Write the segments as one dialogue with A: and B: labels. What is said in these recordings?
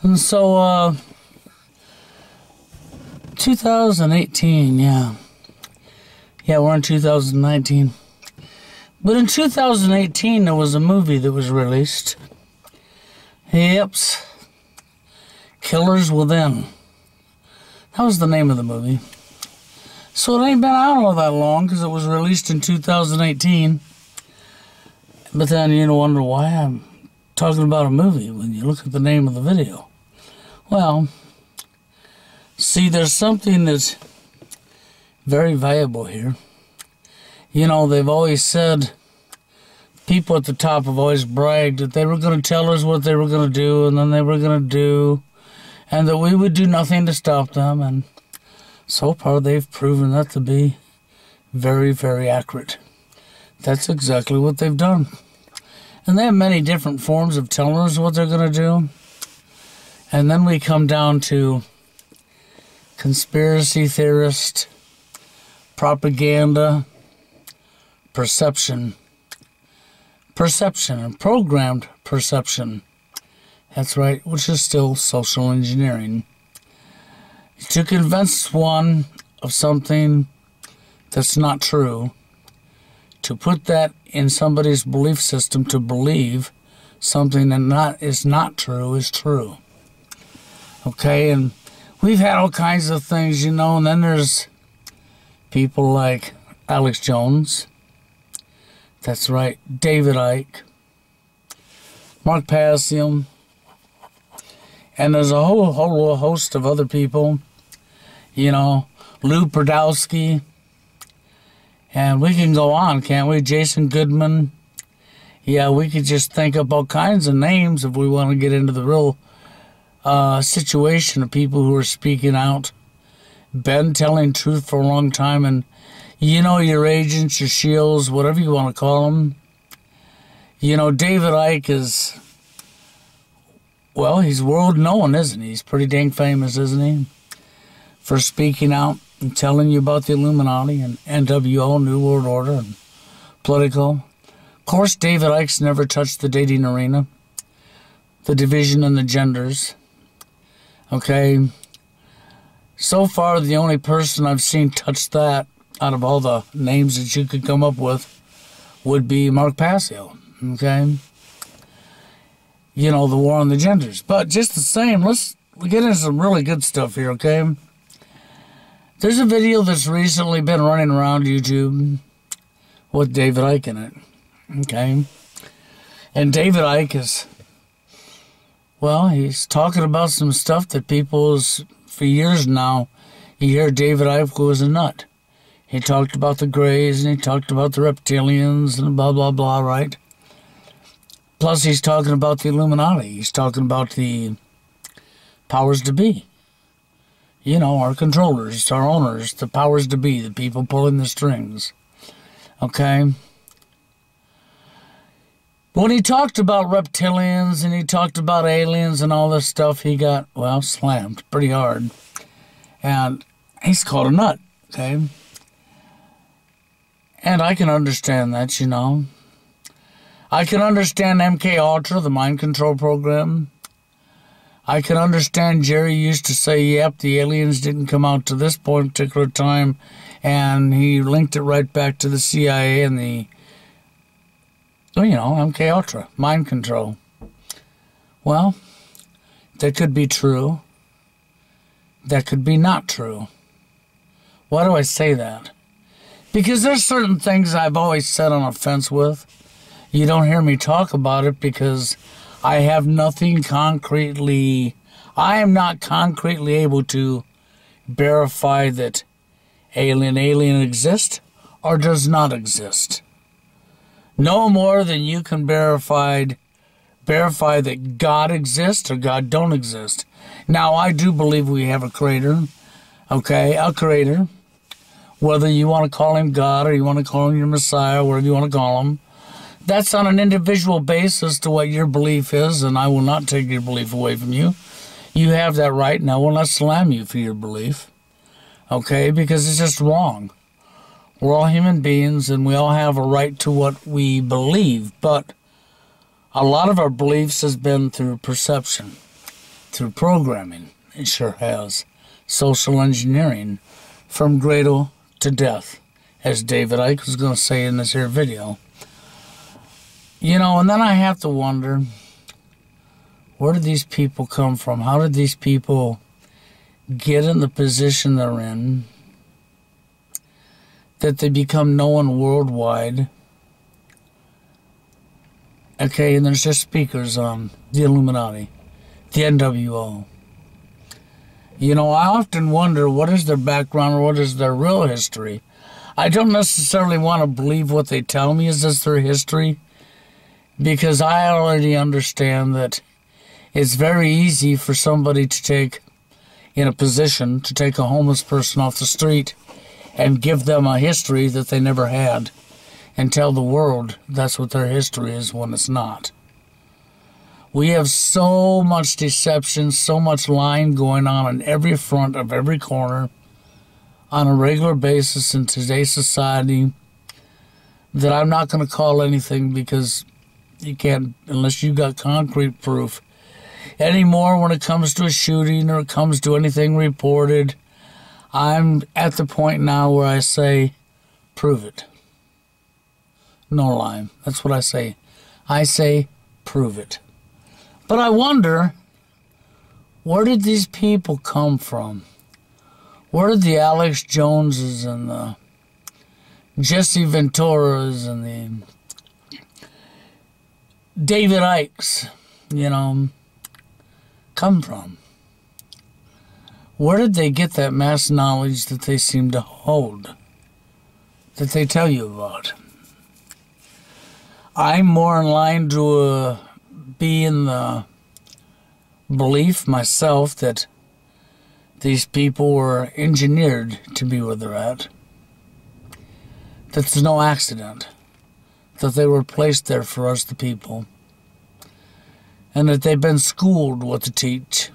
A: And so, 2018, yeah. Yeah, we're in 2019. But in 2018, there was a movie that was released. Yep. Killers Within. That was the name of the movie. So it ain't been out all that long because it was released in 2018. But then you wonder why I'm talking about a movie when you look at the name of the video. Well, see, there's something that's very valuable here. You know, they've always said, people at the top have always bragged that they were going to tell us what they were going to do, and then they were going to do, and that we would do nothing to stop them. And so far, they've proven that to be very, very accurate. That's exactly what they've done. And they have many different forms of telling us what they're going to do. And then we come down to conspiracy theorist, propaganda, perception, and programmed perception. That's right, which is still social engineering. To convince one of something that's not true, to put that in somebody's belief system to believe something that is not true is true. Okay, and we've had all kinds of things, you know, and then there's people like Alex Jones. That's right, David Icke, Mark Passio, and there's a whole host of other people, you know, Lou Podolsky, and we can go on, can't we? Jason Goodman. Yeah, we could just think up all kinds of names if we want to get into the real situation of people who are speaking out, been telling truth for a long time, and you know, your agents, your shields, whatever you want to call them. You know, David Icke is, well, he's world known, isn't he? He's pretty dang famous, isn't he? For speaking out and telling you about the Illuminati and NWO, New World Order, and political. Of course, David Icke's never touched the dating arena, the division in the genders. Okay? So far, the only person I've seen touch that out of all the names that you could come up with would be Mark Passio. Okay? You know, the war on the genders. But just the same, let's get into some really good stuff here, okay? There's a video that's recently been running around YouTube with David Icke in it. Okay? And David Icke is, well, he's talking about some stuff that for years now, you hear David Icke was a nut. He talked about the Greys, and he talked about the reptilians, and blah, blah, blah, right? Plus, he's talking about the Illuminati. He's talking about the powers to be. You know, our controllers, our owners, the powers to be, the people pulling the strings. Okay? When he talked about reptilians and he talked about aliens and all this stuff, he got, well, slammed pretty hard. And he's called a nut, okay? And I can understand that, you know. I can understand MK Ultra, the mind control program. I can understand Jerry used to say, yep, the aliens didn't come out to this particular time, and he linked it right back to the CIA and the, you know, MK Ultra, mind control. Well, that could be true. That could be not true. Why do I say that? Because there's certain things I've always sat on a fence with. You don't hear me talk about it because I have nothing concretely, I am not concretely able to verify that alien exists or does not exist. No more than you can verify that God exists or God don't exist. Now, I do believe we have a creator, okay, a creator. Whether you want to call him God or you want to call him your Messiah, whatever you want to call him, that's on an individual basis to what your belief is, and I will not take your belief away from you. You have that right, and I will not slam you for your belief, okay, because it's just wrong. We're all human beings, and we all have a right to what we believe, but a lot of our beliefs has been through perception, through programming. It sure has. Social engineering from cradle to death, as David Icke was going to say in this here video. You know, and then I have to wonder, where did these people come from? How did these people get in the position they're in, that they become known worldwide? Okay, and there's just speakers on the Illuminati, the NWO. You know, I often wonder, what is their background or what is their real history? I don't necessarily want to believe what they tell me is this their history, because I already understand that it's very easy for somebody to take, in a position, to take a homeless person off the street and give them a history that they never had and tell the world that's what their history is when it's not. We have so much deception, so much lying going on every front of every corner on a regular basis in today's society that I'm not going to call anything, because you can't, unless you got concrete proof. Anymore, when it comes to a shooting or it comes to anything reported, I'm at the point now where I say, prove it. No lie. That's what I say. I say, prove it. But I wonder, where did these people come from? Where did the Alex Joneses and the Jesse Venturas and the David Ickes, you know, come from? Where did they get that mass knowledge that they seem to hold, that they tell you about? I'm more in line to be in the belief myself that these people were engineered to be where they're at, that it's no accident, that they were placed there for us, the people, and that they've been schooled what to teach,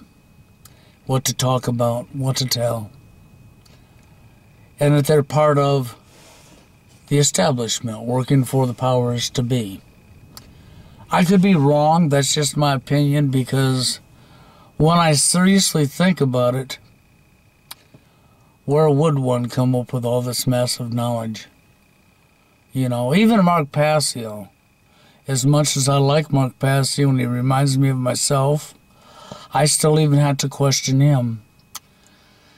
A: what to talk about, what to tell, and that they're part of the establishment working for the powers to be. I could be wrong, that's just my opinion, because when I seriously think about it, where would one come up with all this massive knowledge? You know, even Mark Passio, as much as I like Mark Passio and he reminds me of myself, I still even had to question him.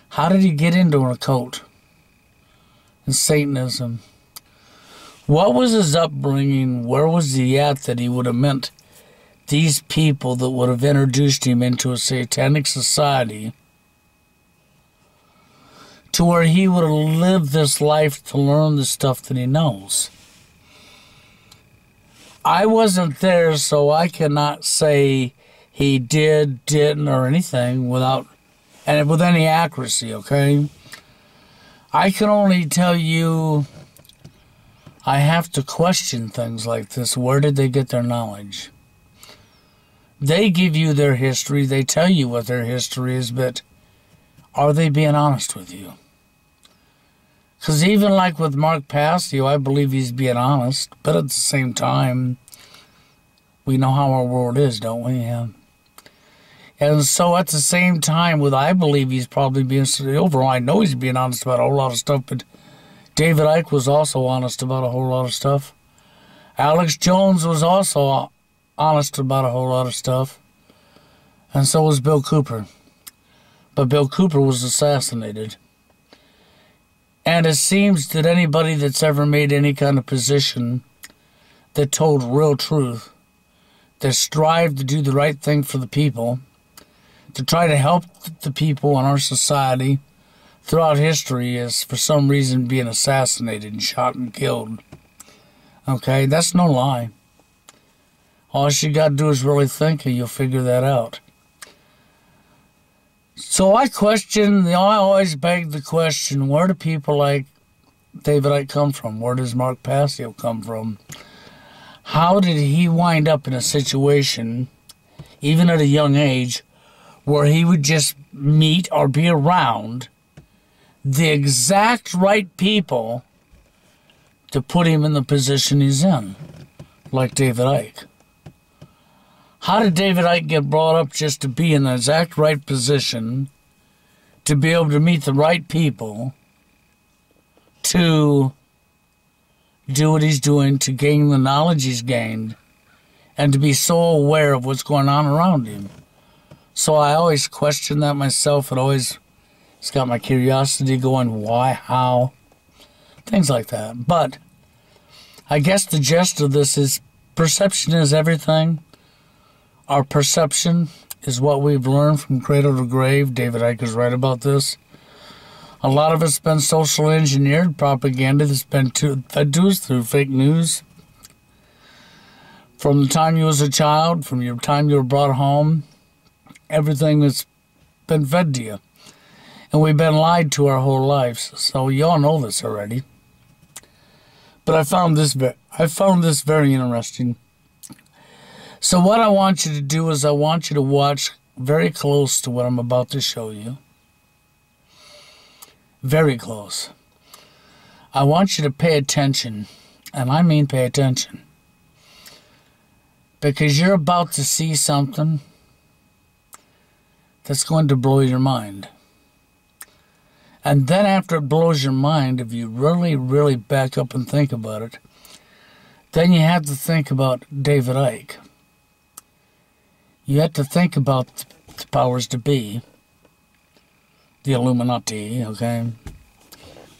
A: How did he get into an occult and Satanism? What was his upbringing? Where was he at that he would have met these people that would have introduced him into a satanic society to where he would have lived this life to learn the stuff that he knows? I wasn't there, so I cannot say he did, didn't, or anything with any accuracy, okay? I can only tell you I have to question things like this. Where did they get their knowledge? They give you their history, they tell you what their history is, but are they being honest with you? Because even like with Mark Passio, I believe he's being honest, but at the same time, we know how our world is, don't we? Yeah. And so at the same time, I believe he's probably being, overall, I know he's being honest about a whole lot of stuff, but David Icke was also honest about a whole lot of stuff. Alex Jones was also honest about a whole lot of stuff. And so was Bill Cooper. But Bill Cooper was assassinated. And it seems that anybody that's ever made any kind of position that told real truth, that strived to do the right thing for the people, to try to help the people in our society throughout history, is for some reason being assassinated and shot and killed. Okay, that's no lie. All you got to do is really think and you'll figure that out. So I always beg the question, where do people like David Icke come from? Where does Mark Passio come from? How did he wind up in a situation, even at a young age, where he would just meet or be around the exact right people to put him in the position he's in, like David Icke? How did David Icke get brought up just to be in the exact right position, to be able to meet the right people, to do what he's doing, to gain the knowledge he's gained, and to be so aware of what's going on around him? So I always question that myself. It's got my curiosity going, why, how, things like that. But I guess the gist of this is perception is everything. Our perception is what we've learned from cradle to grave. David Icke is right about this. A lot of it's been social engineered propaganda that's been fed to us through fake news. From the time you was a child, from your time you were brought home, everything that's been fed to you. And we've been lied to our whole lives. So you all know this already. But I found this very interesting. So what I want you to do is I want you to watch very close to what I'm about to show you. Very close. I want you to pay attention. And I mean pay attention. Because you're about to see something that's going to blow your mind. And then after it blows your mind, if you really, really back up and think about it, then you have to think about David Icke. You have to think about the powers to be, the Illuminati, okay?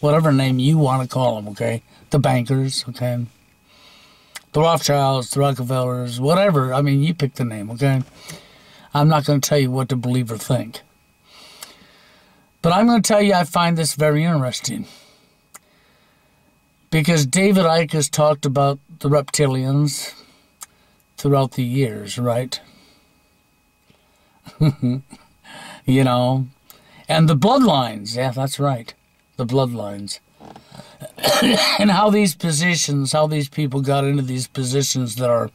A: Whatever name you want to call them, okay? The bankers, okay? The Rothschilds, the Rockefellers, whatever. I mean, you pick the name, okay? I'm not going to tell you what to believe or think. But I'm going to tell you I find this very interesting. Because David Icke has talked about the reptilians throughout the years, right? You know. And the bloodlines. Yeah, that's right. The bloodlines. And how these positions, how these people got into these positions that are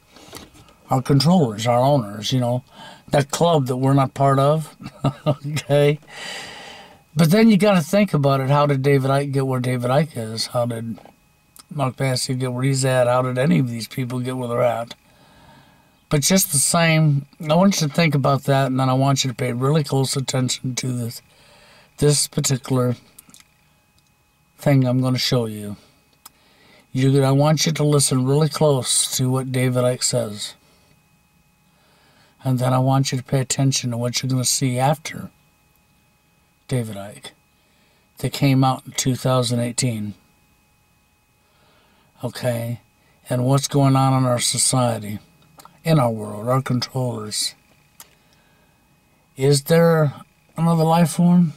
A: our controllers, our owners, you know. That club that we're not part of. Okay. But then you got to think about it. How did David Icke get where David Icke is? How did Mark Passio get where he's at? How did any of these people get where they're at? But just the same, I want you to think about that, and then I want you to pay really close attention to this particular thing I'm going to show you. I want you to listen really close to what David Icke says. And then I want you to pay attention to what you're going to see after David Icke that came out in 2018. Okay? And what's going on in our society, in our world, our controllers. Is there another life form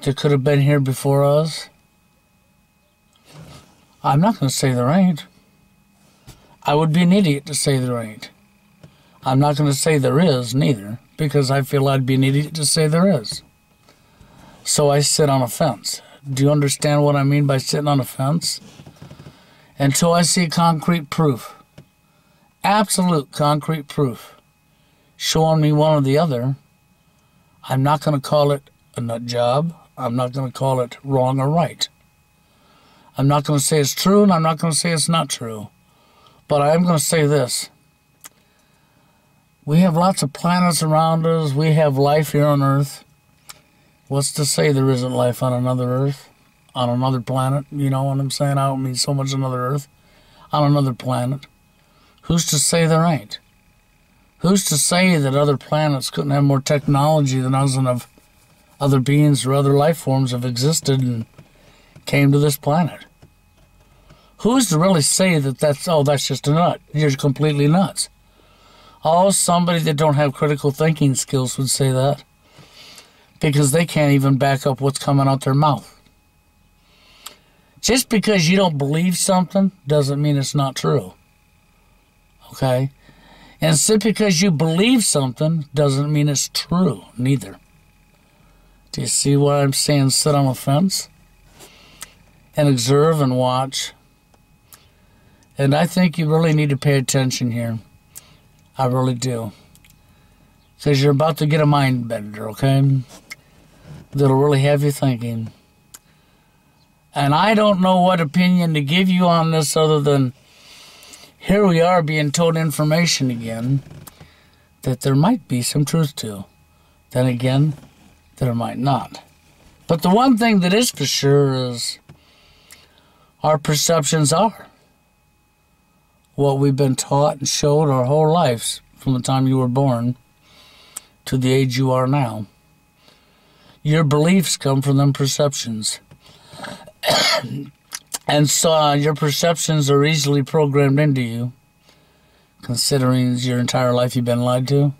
A: that could have been here before us? I'm not going to say there ain't. I would be an idiot to say there ain't. I'm not going to say there is, neither, because I feel I'd be an idiot to say there is. So I sit on a fence. Do you understand what I mean by sitting on a fence? Until I see concrete proof, absolute concrete proof, showing me one or the other, I'm not going to call it a nut job. I'm not going to call it wrong or right. I'm not going to say it's true, and I'm not going to say it's not true. But I am going to say this. We have lots of planets around us. We have life here on Earth. What's to say there isn't life on another Earth? On another planet? You know what I'm saying? I don't mean so much another Earth. On another planet. Who's to say there ain't? Who's to say that other planets couldn't have more technology than us, and of other beings or other life forms have existed and came to this planet? Who's to really say that that's just a nut? You're completely nuts. Oh, somebody that don't have critical thinking skills would say that, because they can't even back up what's coming out their mouth. Just because you don't believe something doesn't mean it's not true. Okay? And simply because you believe something doesn't mean it's true, neither. Do you see what I'm saying? Sit on a fence and observe and watch. And I think you really need to pay attention here. I really do. Because you're about to get a mind bender, okay? That'll really have you thinking. And I don't know what opinion to give you on this other than here we are being told information again that there might be some truth to. Then again, there might not. But the one thing that is for sure is our perceptions are what we've been taught and showed our whole lives from the time you were born to the age you are now. Your beliefs come from them perceptions. And so your perceptions are easily programmed into you, considering your entire life you've been lied to.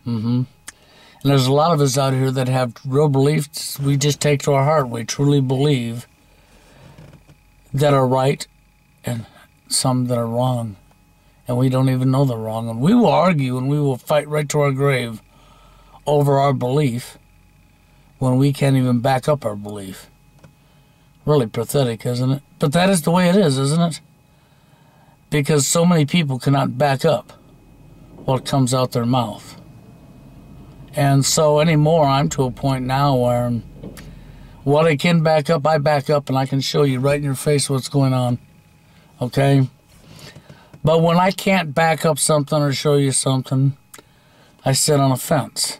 A: And there's a lot of us out here that have real beliefs we just take to our heart. We truly believe that are right and some that are wrong. And we don't even know they're wrong. And we will argue and we will fight right to our grave over our belief when we can't even back up our belief. Really pathetic, isn't it? But that is the way it is, isn't it? Because so many people cannot back up what comes out their mouth. And so anymore, I'm to a point now where what I can back up, I back up, and I can show you right in your face what's going on. Okay? But when I can't back up something or show you something, I sit on a fence.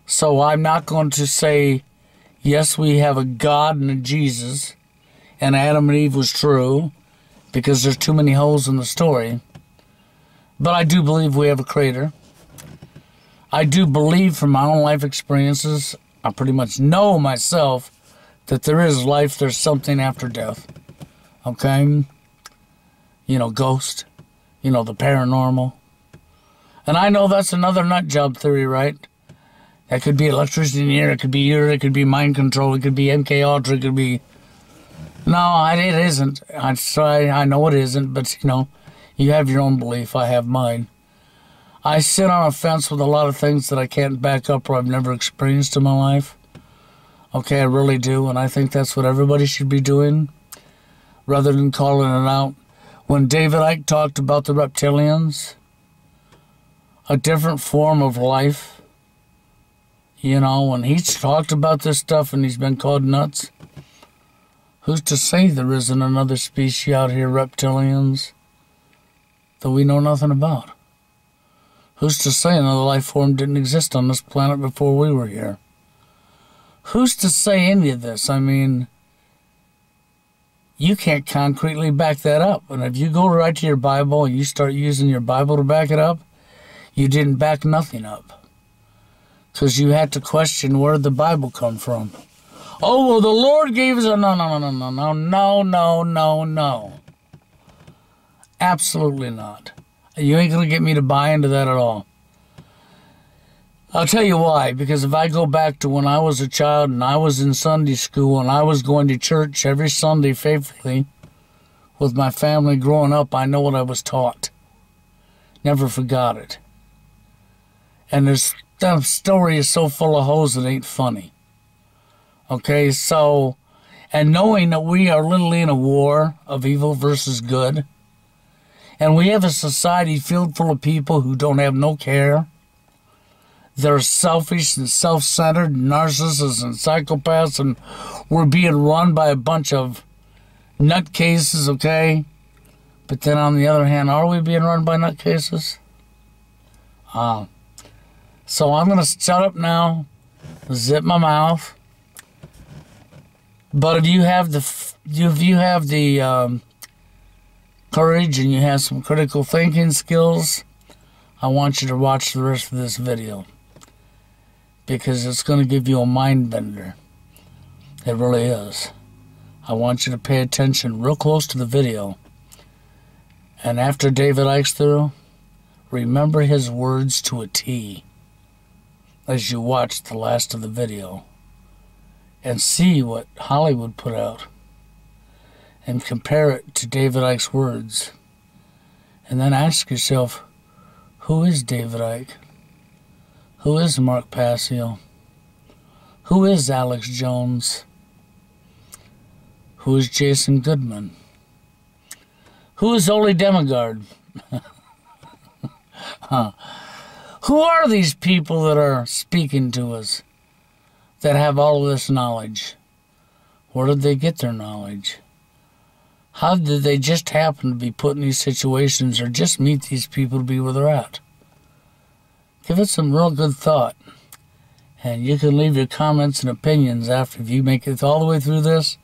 A: So I'm not going to say, yes, we have a God and a Jesus, and Adam and Eve was true, because there's too many holes in the story. But I do believe we have a creator. I do believe from my own life experiences, I pretty much know myself that there is life, there's something after death. Okay? You know, ghost. You know, the paranormal. And I know that's another nut job theory, right? That could be electricity in the air, it could be air, it could be mind control, it could be MK Ultra, it could be... No, it isn't. I know it isn't, but, you know, you have your own belief, I have mine. I sit on a fence with a lot of things that I can't back up or I've never experienced in my life. Okay, I really do, and I think that's what everybody should be doing, rather than calling it out. When David Icke talked about the reptilians, a different form of life, you know, when he's talked about this stuff and he's been called nuts, who's to say there isn't another species out here, reptilians, that we know nothing about? Who's to say another life form didn't exist on this planet before we were here? Who's to say any of this? I mean, you can't concretely back that up. And if you go right to your Bible and you start using your Bible to back it up, you didn't back nothing up. Because you had to question where did the Bible come from. Oh, well, the Lord gave us a... No. Absolutely not. You ain't going to get me to buy into that at all. I'll tell you why. Because if I go back to when I was a child and I was in Sunday school and I was going to church every Sunday faithfully with my family growing up, I know what I was taught. Never forgot it. And that story is so full of holes it ain't funny. Okay, so, and knowing that we are literally in a war of evil versus good, and we have a society filled full of people who don't have no care, they're selfish and self-centered, narcissists and psychopaths, and we're being run by a bunch of nutcases, okay? But then on the other hand, are we being run by nutcases? So I'm going to shut up now, zip my mouth. But if you have the courage and you have some critical thinking skills, I want you to watch the rest of this video, because it's going to give you a mind bender. It really is. I want you to pay attention real close to the video. And after David Icke's through, remember his words to a T as you watch the last of the video. And see what Hollywood put out. And compare it to David Icke's words. And then ask yourself, who is David Icke? Who is Mark Passio? Who is Alex Jones? Who is Jason Goodman? Who is Ole Demigard? Who are these people that are speaking to us, that have all of this knowledge? Where did they get their knowledge? How did they just happen to be put in these situations or just meet these people to be where they're at? Give it some real good thought. And you can leave your comments and opinions after. If you make it all the way through this,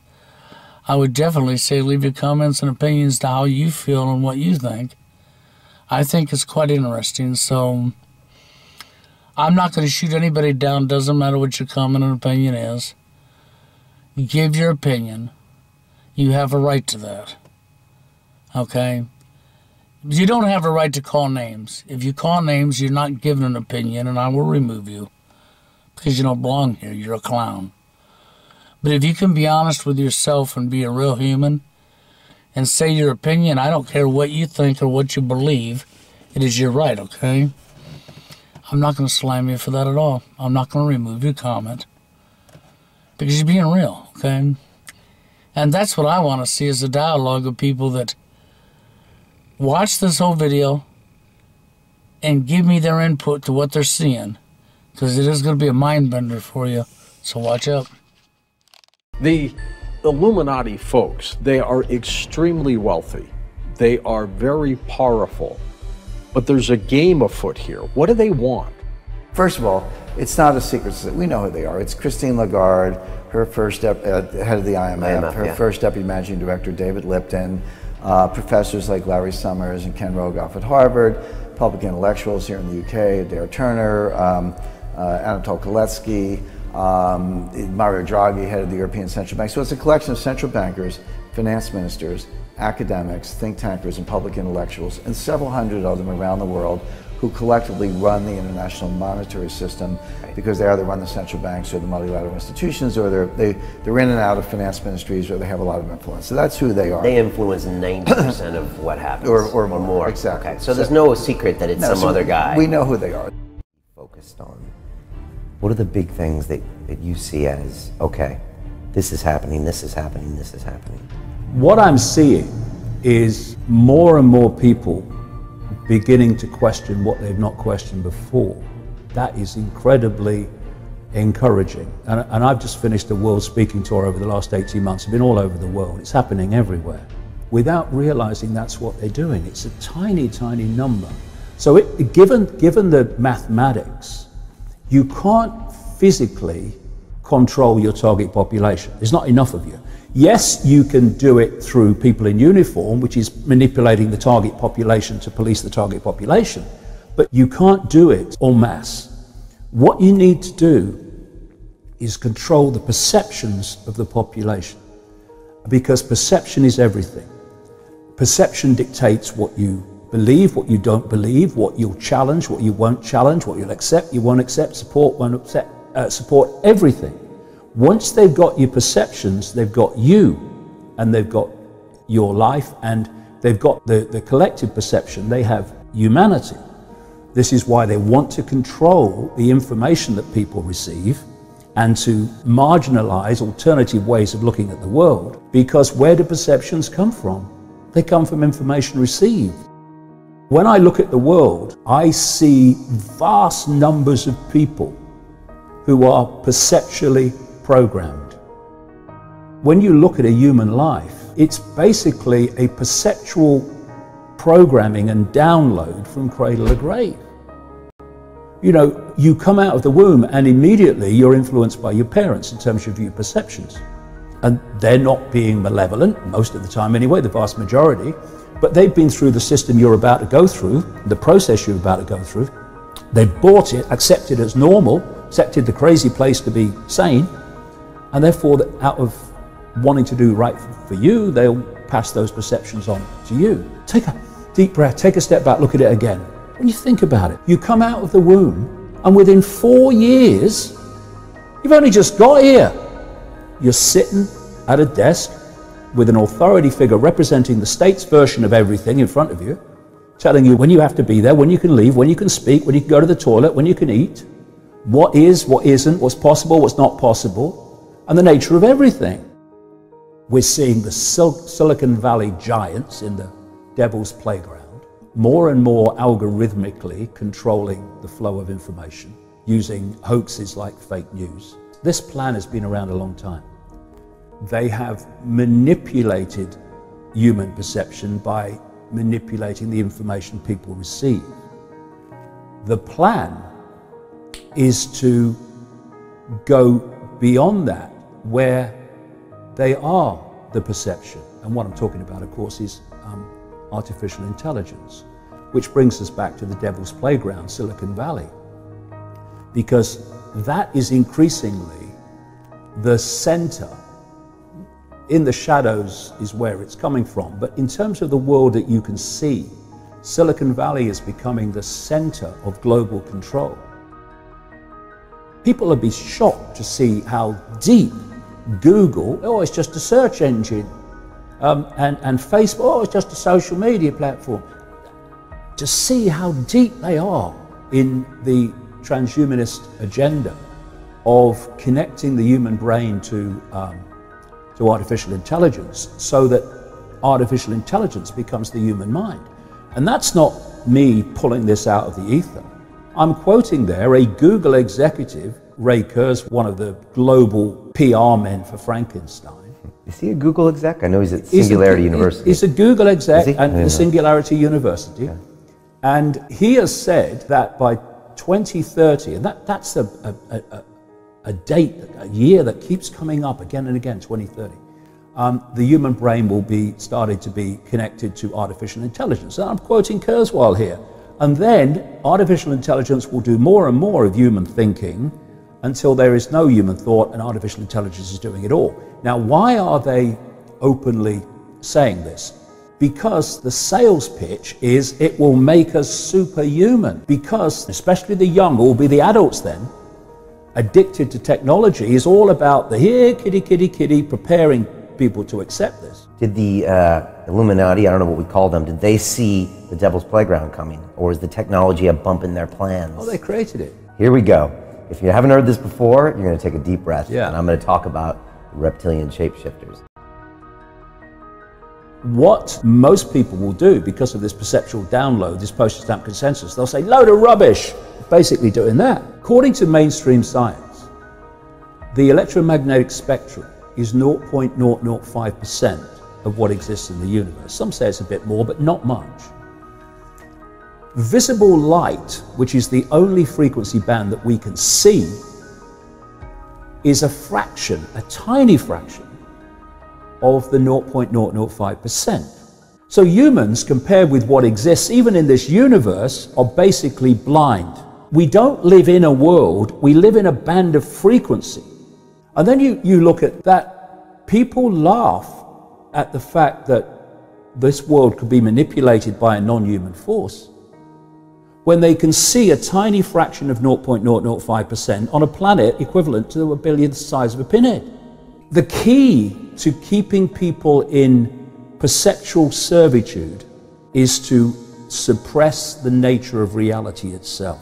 A: I would definitely say leave your comments and opinions to how you feel and what you think. I think it's quite interesting. So I'm not going to shoot anybody down. Doesn't matter what your comment and opinion is. Give your opinion. You have a right to that. Okay? You don't have a right to call names. If you call names, you're not giving an opinion, and I will remove you. Because you don't belong here. You're a clown. But if you can be honest with yourself and be a real human and say your opinion, I don't care what you think or what you believe. It is your right, okay? I'm not going to slam you for that at all. I'm not going to remove your comment. Because you're being real, okay? And that's what I want to see, is a dialogue of people that watch this whole video and give me their input to what they're seeing. Because it is going to be a mind bender for you. So watch out.
B: The Illuminati folks, they are extremely wealthy. They are very powerful. But there's a game afoot here. What do they want?
C: First of all, it's not a secret. We know who they are. It's Christine Lagarde, her first head of the IMF, her first deputy managing director, David Lipton, professors like Larry Summers and Ken Rogoff at Harvard, public intellectuals here in the UK, Adair Turner, Anatol Kaletsky, Mario Draghi, head of the European Central Bank. So it's a collection of central bankers, finance ministers, academics, think tankers, and public intellectuals, and several hundred of them around the world who collectively run the international monetary system, because they either run the central banks or the multilateral institutions, or they're in and out of finance ministries, or they have a lot of influence. So that's who they are.
D: They influence 90% of what happens.
C: Or more. Exactly.
D: Okay. So there's no secret that it's some other guy.
C: We know who they are.
D: Focused on. What are the big things that you see as, okay, this is happening, this is happening, this is happening?
E: What I'm seeing is more and more people beginning to question what they've not questioned before. That is incredibly encouraging. And I've just finished a world speaking tour over the last 18 months. I've been all over the world. It's happening everywhere. Without realizing that's what they're doing. It's a tiny, tiny number. So given the mathematics, you can't physically control your target population. There's not enough of you. Yes, you can do it through people in uniform, which is manipulating the target population to police the target population, but you can't do it en masse. What you need to do is control the perceptions of the population, because perception is everything. Perception dictates what you believe, what you don't believe, what you'll challenge, what you won't challenge, what you'll accept, you won't accept, support, won't accept, support, everything. Once they've got your perceptions, they've got you, and they've got your life, and they've got the collective perception, they have humanity. This is why they want to control the information that people receive and to marginalize alternative ways of looking at the world, because where do perceptions come from? They come from information received. When I look at the world, I see vast numbers of people who are perceptually programmed. When you look at a human life, it's basically a perceptual programming and download from cradle to grave. You know, you come out of the womb and immediately you're influenced by your parents in terms of your perceptions. And they're not being malevolent, most of the time anyway, the vast majority, but they've been through the system you're about to go through, the process you're about to go through. They've bought it, accepted it as normal, accepted the crazy place to be sane, and therefore, out of wanting to do right for you, they'll pass those perceptions on to you. Take a deep breath, take a step back, look at it again. When you think about it, you come out of the womb, and within 4 years, you've only just got here. You're sitting at a desk with an authority figure representing the state's version of everything in front of you, telling you when you have to be there, when you can leave, when you can speak, when you can go to the toilet, when you can eat, what is, what isn't, what's possible, what's not possible, and the nature of everything. We're seeing the Silicon Valley giants in the devil's playground, more and more algorithmically controlling the flow of information, using hoaxes like fake news. This plan has been around a long time. They have manipulated human perception by manipulating the information people receive. The plan is to go beyond that, where they are the perception. And what I'm talking about, of course, is artificial intelligence, which brings us back to the devil's playground, Silicon Valley, because that is increasingly the center. In the shadows is where it's coming from, but in terms of the world that you can see, Silicon Valley is becoming the center of global control. People will be shocked to see how deep Google, oh, it's just a search engine, and Facebook, oh, it's just a social media platform. To see how deep they are in the transhumanist agenda of connecting the human brain to artificial intelligence, so that artificial intelligence becomes the human mind. And that's not me pulling this out of the ether. I'm quoting there a Google executive, Ray Kurzweil, one of the global PR men for Frankenstein.
D: Is he a Google exec? I know he's at Singularity University.
E: He's a Google exec at the Singularity University.
D: Okay.
E: And he has said that by 2030, and that's a date, a year that keeps coming up again and again, 2030, the human brain will be started to be connected to artificial intelligence. And I'm quoting Kurzweil here. And then artificial intelligence will do more and more of human thinking until there is no human thought and artificial intelligence is doing it all. Now, why are they openly saying this? Because the sales pitch is it will make us superhuman. Because especially the young, or will be the adults then, addicted to technology, is all about the here, kitty, kitty, kitty, preparing people to accept this.
D: Did the Illuminati, I don't know what we call them, did they see the devil's playground coming? Or is the technology a bump in their plans?
E: Oh, they created it.
D: Here we go. If you haven't heard this before, you're going to take a deep breath.
E: Yeah.
D: And I'm going to talk about reptilian shapeshifters.
E: What most people will do because of this perceptual download, this post-stamp consensus, they'll say, load of rubbish, basically doing that. According to mainstream science, the electromagnetic spectrum is 0.005% of what exists in the universe. Some say it's a bit more, but not much. Visible light, which is the only frequency band that we can see, is a fraction, a tiny fraction, of the 0.005%. So humans, compared with what exists even in this universe, are basically blind. We don't live in a world, we live in a band of frequency. And then you look at that, people laugh at the fact that this world could be manipulated by a non-human force, when they can see a tiny fraction of 0.005% on a planet equivalent to a billionth size of a pinhead. The key to keeping people in perceptual servitude is to suppress the nature of reality itself.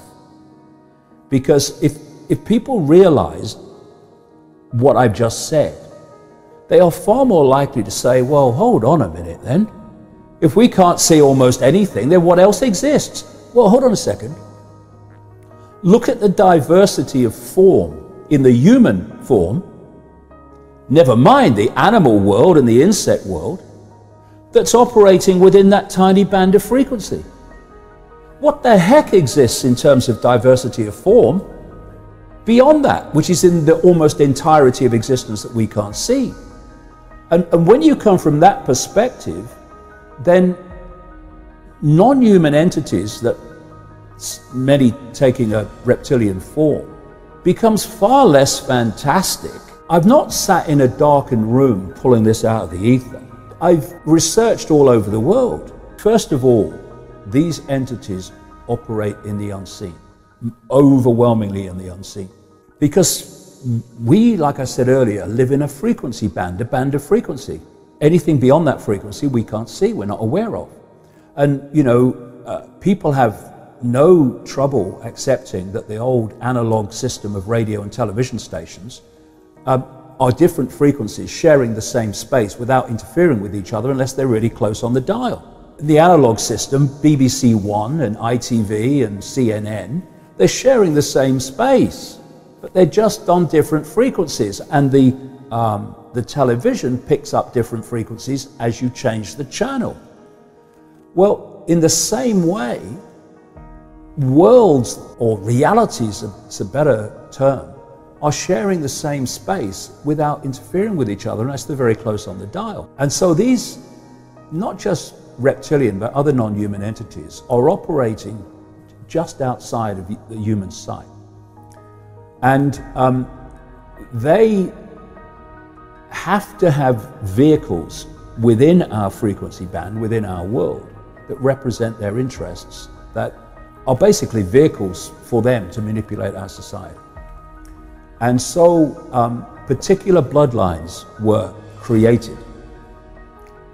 E: Because if people realize what I've just said, they are far more likely to say, well, hold on a minute then. If we can't see almost anything, then what else exists? Well, hold on a second. Look at the diversity of form in the human form, never mind the animal world and the insect world, that's operating within that tiny band of frequency. What the heck exists in terms of diversity of form beyond that, which is in the almost entirety of existence that we can't see? And when you come from that perspective, then non-human entities, that many taking a reptilian form, becomes far less fantastic. I've not sat in a darkened room pulling this out of the ether. I've researched all over the world. First of all, these entities operate in the unseen, overwhelmingly in the unseen. Because we, like I said earlier, live in a frequency band, a band of frequency. Anything beyond that frequency we can't see, we're not aware of. And, you know, people have no trouble accepting that the old analog system of radio and television stations are different frequencies sharing the same space without interfering with each other unless they're really close on the dial. The analog system, BBC One and ITV and CNN, they're sharing the same space, but they're just on different frequencies. And the the television picks up different frequencies as you change the channel. Well, in the same way, worlds, or realities, it's a better term, are sharing the same space without interfering with each other, unless they're very close on the dial. And so these, not just reptilian, but other non-human entities, are operating just outside of the human sight. And they have to have vehicles within our frequency band, within our world, that represent their interests, that are basically vehicles for them to manipulate our society. And so particular bloodlines were created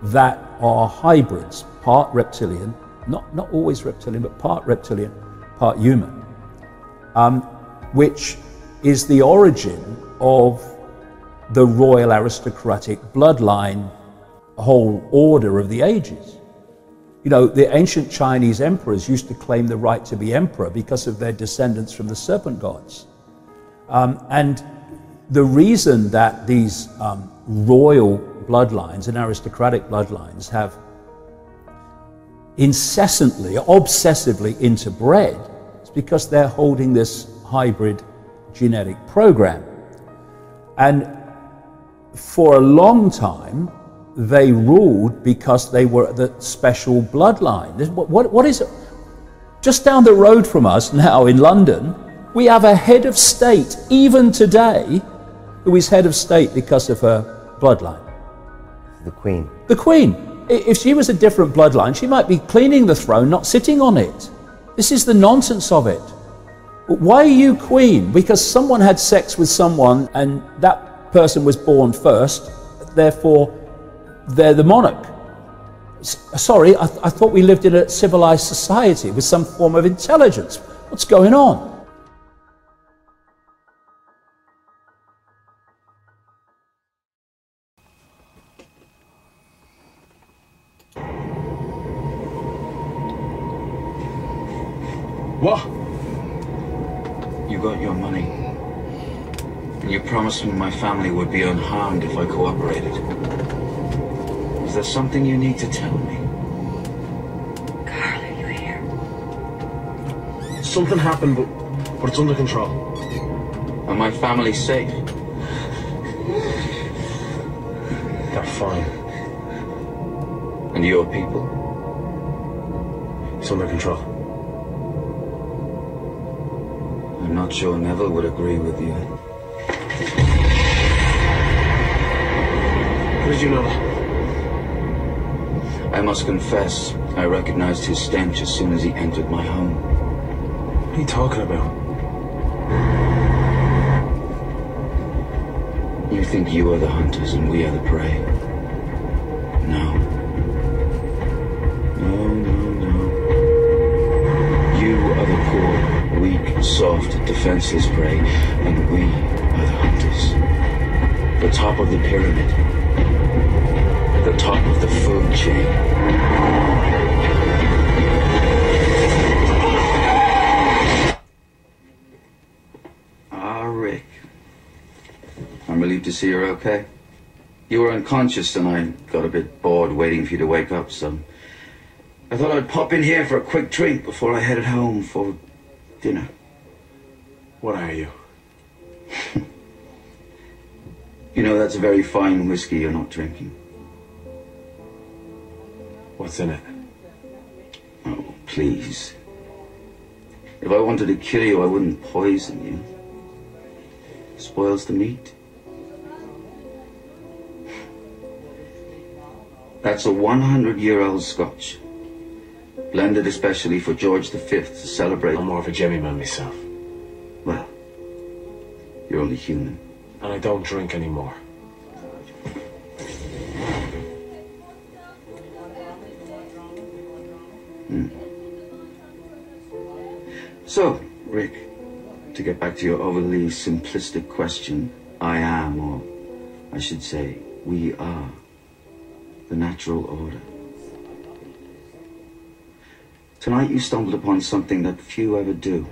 E: that are hybrids, part reptilian, not always reptilian, but part reptilian, part human, which is the origin of the royal aristocratic bloodline, whole order of the ages. You know, the ancient Chinese emperors used to claim the right to be emperor because of their descendants from the serpent gods. And the reason that these royal bloodlines and aristocratic bloodlines have incessantly, obsessively interbred is because they're holding this hybrid genetic program. And for a long time, they ruled because they were the special bloodline. What is it? Just down the road from us now in London, we have a head of state, even today, who is head of state because of her bloodline.
D: The Queen.
E: The Queen. If she was a different bloodline, she might be cleaning the throne, not sitting on it. This is the nonsense of it. But why are you Queen? Because someone had sex with someone and that person was born first, therefore they're the monarch. Sorry, I thought we lived in a civilized society with some form of intelligence. What's going on?
F: What?
G: You got your money. And you promised me my family would be unharmed if I cooperated. Is there something you need to tell me?
H: Carl, are you here?
F: Something happened, but it's under control.
G: Are my family safe?
F: They're fine.
G: And your people?
F: It's under control.
G: I'm not sure Neville would agree with you.
F: How did you know that?
G: I must confess, I recognized his stench as soon as he entered my home.
F: What are you talking about?
G: You think you are the hunters and we are the prey? No. No. You are the poor, weak, soft, defenseless prey, and we are the hunters. The top of the pyramid. The top of the food chain. Rick. I'm relieved to see you're okay. You were unconscious and I got a bit bored waiting for you to wake up, so I thought I'd pop in here for a quick drink before I headed home for dinner.
F: What are you?
G: You know, that's a very fine whiskey you're not drinking.
F: What's in it?
G: Oh, please. If I wanted to kill you, I wouldn't poison you. Spoils the meat. That's a 100-year-old Scotch. Blended especially for George V to celebrate.
F: I'm more of a Jemmy man myself.
G: Well, you're only human.
F: And I don't drink anymore.
G: So, Rick, to get back to your overly simplistic question, I am, or I should say, we are, the natural order. Tonight you stumbled upon something that few ever do.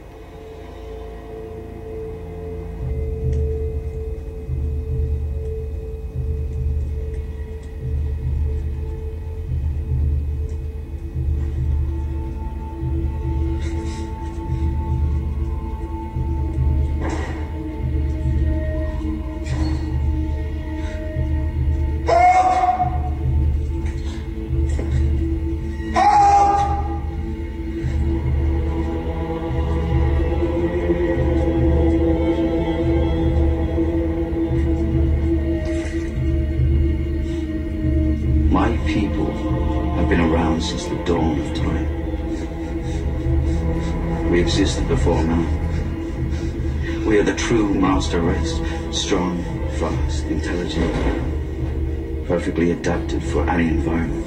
G: We are the true master race. Strong, fast, intelligent, perfectly adapted for any environment.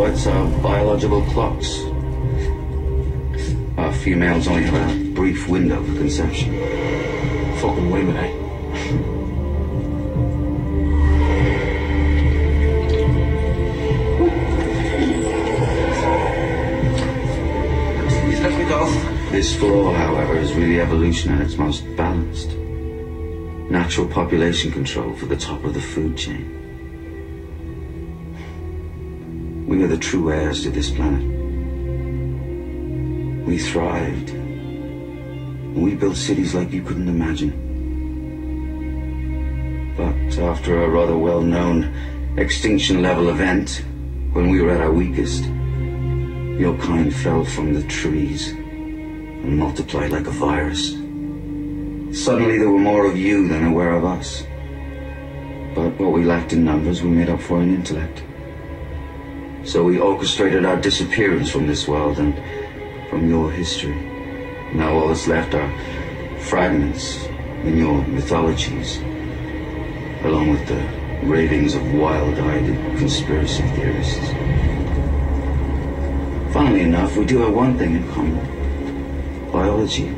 G: It's our biological clocks. Our females only have a brief window for conception.
F: Fucking women, eh?
G: This flaw, however, is really evolution at its most balanced. Natural population control for the top of the food chain. We are the true heirs to this planet. We thrived. We built cities like you couldn't imagine. But after a rather well-known extinction-level event, when we were at our weakest, your kind fell from the trees and multiplied like a virus. Suddenly there were more of you than there were of us. But what we lacked in numbers, we made up for in intellect. So we orchestrated our disappearance from this world and from your history. Now all that's left are fragments in your mythologies, along with the ravings of wild-eyed conspiracy theorists. Funnily enough, we do have one thing in common: biology.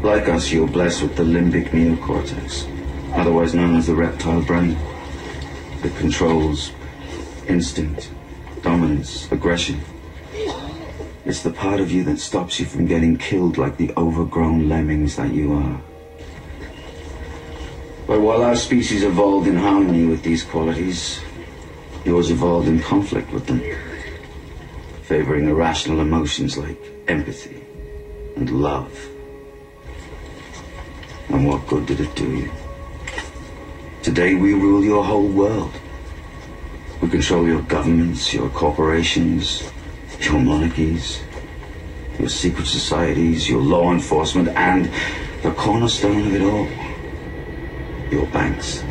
G: Like us, you're blessed with the limbic neocortex, otherwise known as the reptile brain. It controls instinct, dominance, aggression. It's the part of you that stops you from getting killed like the overgrown lemmings that you are. But while our species evolved in harmony with these qualities, yours evolved in conflict with them, favoring irrational emotions like empathy and love. And what good did it do you? Today we rule your whole world. We control your governments, your corporations, your monarchies, your secret societies, your law enforcement, and the cornerstone of it all, your banks.